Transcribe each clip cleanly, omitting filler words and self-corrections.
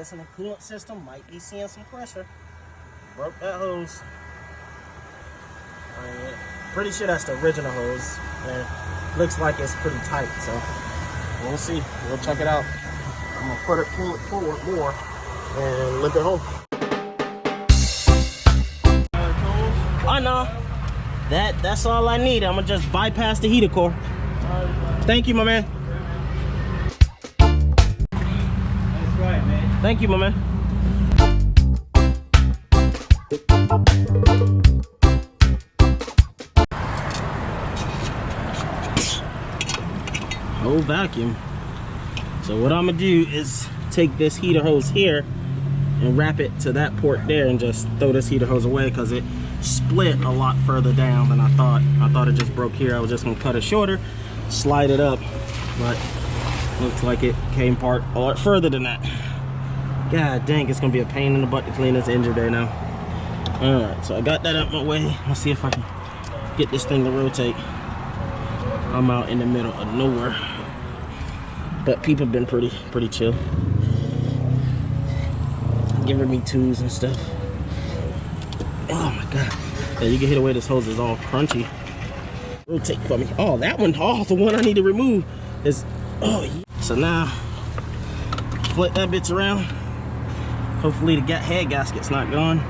testing the coolant system. Might be seeing some pressure. Broke that hose. Pretty sure that's the original hose. And looks like it's pretty tight, so we'll see. We'll check it out. I'm gonna pull it forward more and limp it home. Oh no, that's all I need. I'm gonna just bypass the heater core. Thank you, my man. That's right, man. Thank you, my man. Whole vacuum. So what I'm gonna do is take this heater hose here and wrap it to that port there and just throw this heater hose away because it split a lot further down than I thought. I thought it just broke here. I was just gonna cut it shorter, slide it up, but looks like it came apart a lot further than that. God dang, it's gonna be a pain in the butt to clean this engine bay now. All right, so I got that out my way. Let's see if I can get this thing to rotate. I'm out in the middle of nowhere, but people have been pretty chill, giving me tools and stuff. Oh my god, yeah, you can hear the way this hose is all crunchy. Rotate for me. Oh, that one, oh, the one I need to remove is, oh yeah. So now flip that bitch around. Hopefully the head gasket's not gone.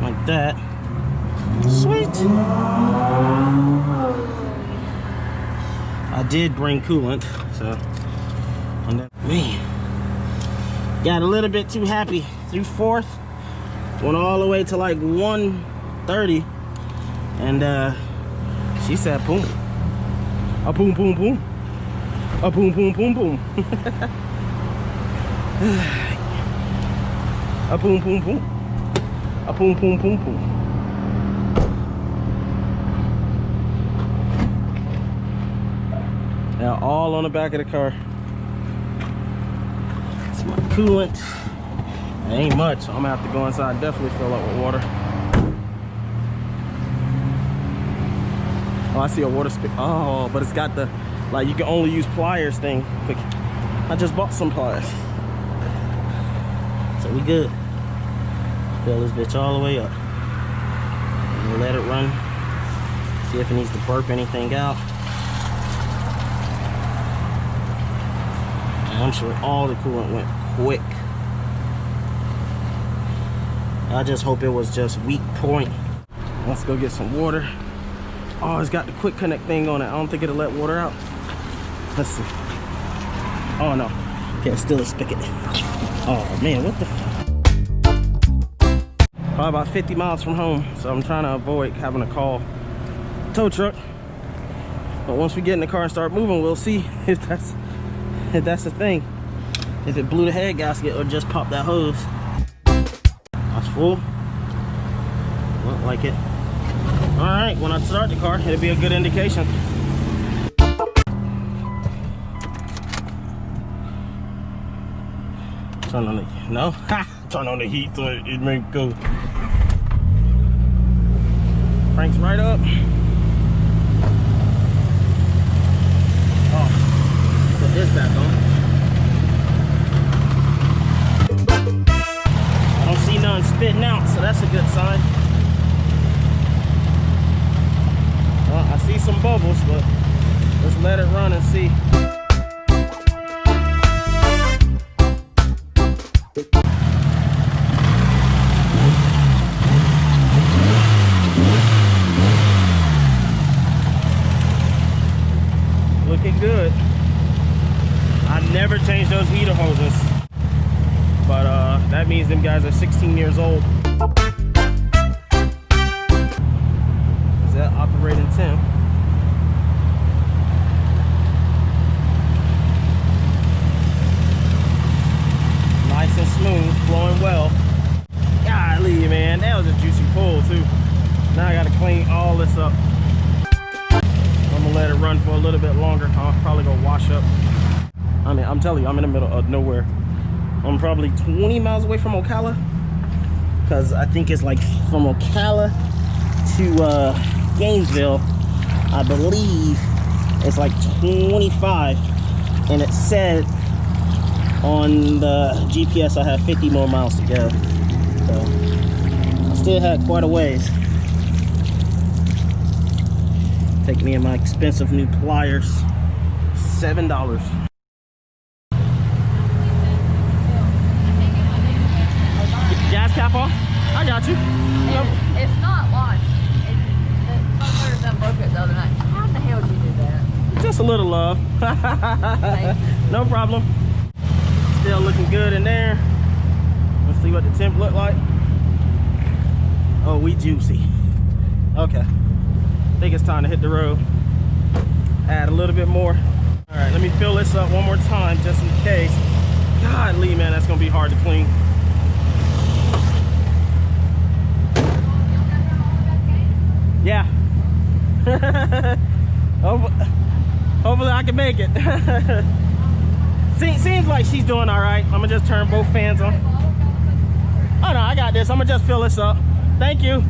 Like that. Sweet. I did bring coolant, so man, got a little bit too happy through 4th, went all the way to like 130, and she said boom, a boom boom boom, a boom boom boom boom, a boom boom boom, a boom boom boom boom. Now all on the back of the car. It's my coolant. It ain't much. I'm gonna have to go inside and definitely fill up with water. Oh, I see a water spigot. Oh, but it's got the, like, you can only use pliers thing. I just bought some pliers. So we good. Fill this bitch all the way up. And let it run. See if it needs to burp anything out. I'm sure all the coolant went quick. I just hope it was just weak point. Let's go get some water. Oh, it's got the quick connect thing on it. I don't think it'll let water out. Let's see. Oh no, okay, it's still a spigot. Oh man, what the Probably about 50 miles from home, so I'm trying to avoid having to call tow truck. But once we get in the car and start moving, we'll see if that's the thing. If it blew the head gasket or just popped that hose. That's full. Look like it. All right, when I start the car, it'll be a good indication. Turn on the, no? Ha! Turn on the heat so it may go. Cranks right up. Oh, put this back on. I don't see none spitting out, so that's a good sign. Well, I see some bubbles, but let's let it run and see. Looking good. I never changed those heater hoses, but that means them guys are 16 years old. Is that operating temp? Nice and smooth, flowing well. Golly, man, that was a juicy pull too. Now I gotta clean all this up. I'm gonna let it run for a little bit longer. I'll probably go wash up. I mean, I'm telling you, I'm in the middle of nowhere. I'm probably 20 miles away from Ocala, because I think it's like from Ocala to Gainesville, I believe it's like 25, and it said On the GPS, I have 50 more miles to go. So I still had quite a ways. Take me and my expensive new pliers. $7. Gas cap off? I got you. It's not launched. The motors that broke it the other night. How the hell did you do that? Just a little love. No problem. Still looking good in there. Let's see what the temp look like. Oh, we juicy. Okay. I think it's time to hit the road. Add a little bit more. All right, let me fill this up one more time just in case. Golly, man, that's gonna be hard to clean. Yeah. Hopefully I can make it. Seems like she's doing all right. I'm gonna just turn both fans on. Oh no, I got this. I'm gonna just fill this up. Thank you.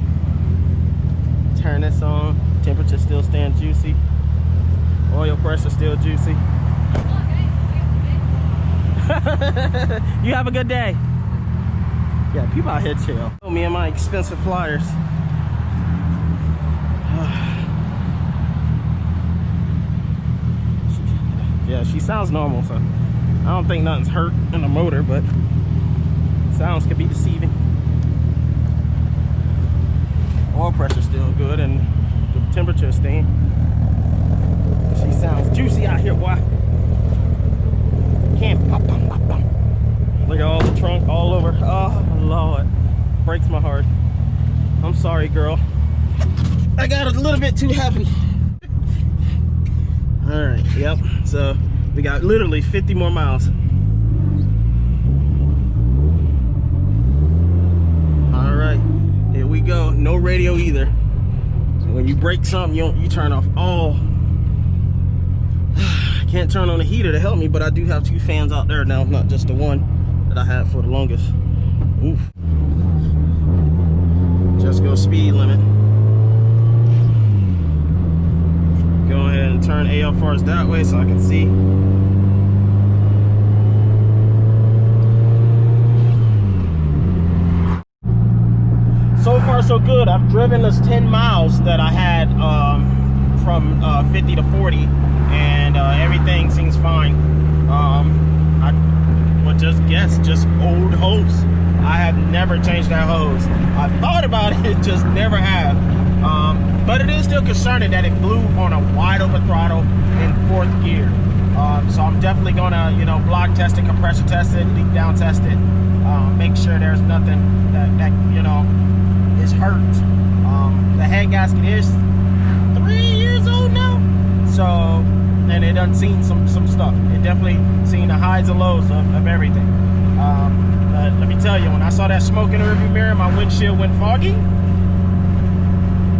Turn this on. Temperature still staying juicy. Oil pressure still juicy. You have a good day. Yeah, people out here chill. Oh, me and my expensive flyers. Yeah, she sounds normal, so I don't think nothing's hurt in the motor, but sounds could be deceiving. Oil pressure still good and the temperature is staying. She sounds juicy out here, boy. Can't pop, pop, pop, pop. Look at all the trunk all over. Oh Lord, breaks my heart. I'm sorry, girl. I got a little bit too happy. All right, yep. So we got literally 50 more miles. All right, here we go. No radio either. So when you break something, you turn off all. I can't turn on the heater to help me, but I do have 2 fans out there now, not just the one that I had for the longest. Oof. Just go speed limit. Go ahead and turn AFRs that way so I can see. So far so good. I've driven this 10 miles that I had from 50 to 40, and everything seems fine. I would just guess just old hose. I have never changed that hose. I thought about it, just never have. But it is still concerning that it blew on a wide open throttle in 4th gear. So I'm definitely gonna, block test it, compressor test it, leak down test it, make sure there's nothing that is hurt. The head gasket is 3 years old now, so, and it done seen some stuff. It definitely seen the highs and lows of everything. But let me tell you, when I saw that smoke in the rearview mirror, my windshield went foggy.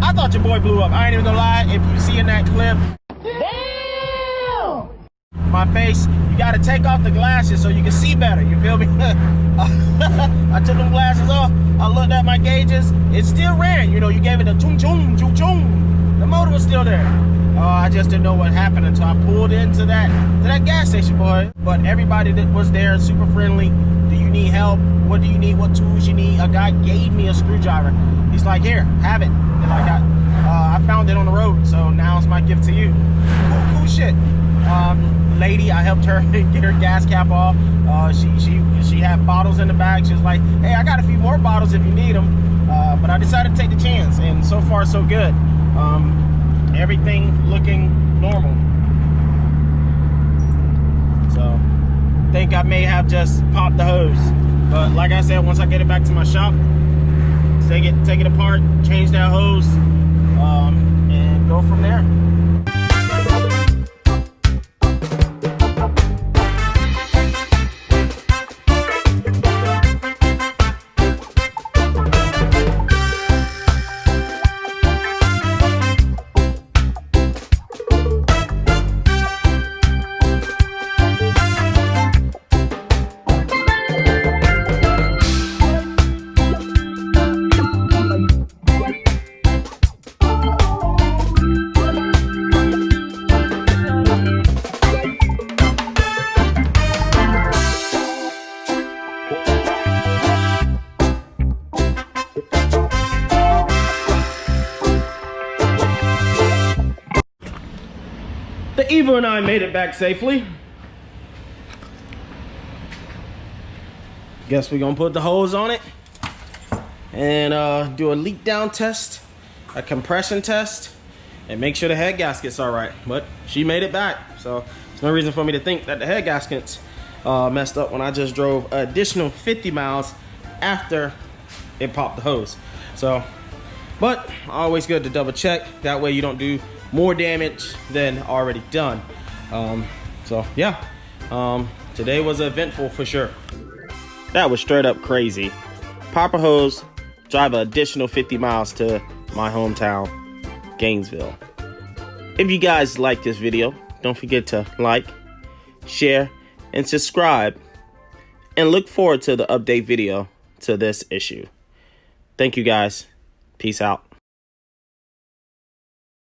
I thought your boy blew up. I ain't even gonna lie. If you see in that clip, damn! My face, you gotta take off the glasses so you can see better. You feel me? I took them glasses off. I looked at my gauges. It still ran. You gave it a chung chung chung chung. The motor was still there. I just didn't know what happened until I pulled into that gas station, boy. But everybody that was there, super friendly. Do you need help? What do you need? What tools you need? A guy gave me a screwdriver. He's like, here, have it. And I found it on the road, so now it's my gift to you. Cool shit. Lady, I helped her get her gas cap off. She had bottles in the bag. She was like, hey, I got a few more bottles if you need them. But I decided to take the chance, and so far so good. Everything looking normal. So, think I may have just popped the hose. But like I said, once I get it back to my shop, take it apart, change that hose, and go from there. The Eva and I made it back safely. Guess we're gonna put the hose on it and do a leak down test, a compression test, and make sure the head gasket's all right. But she made it back, so there's no reason for me to think that the head gasket's messed up when I just drove an additional 50 miles after it popped the hose. So, but always good to double check. That way you don't do more damage than already done. So yeah, today was eventful for sure. That was straight up crazy. Pop a hose, drive an additional 50 miles to my hometown, Gainesville. If you guys like this video, don't forget to like, share, and subscribe. And look forward to the update video to this issue. Thank you guys. Peace out.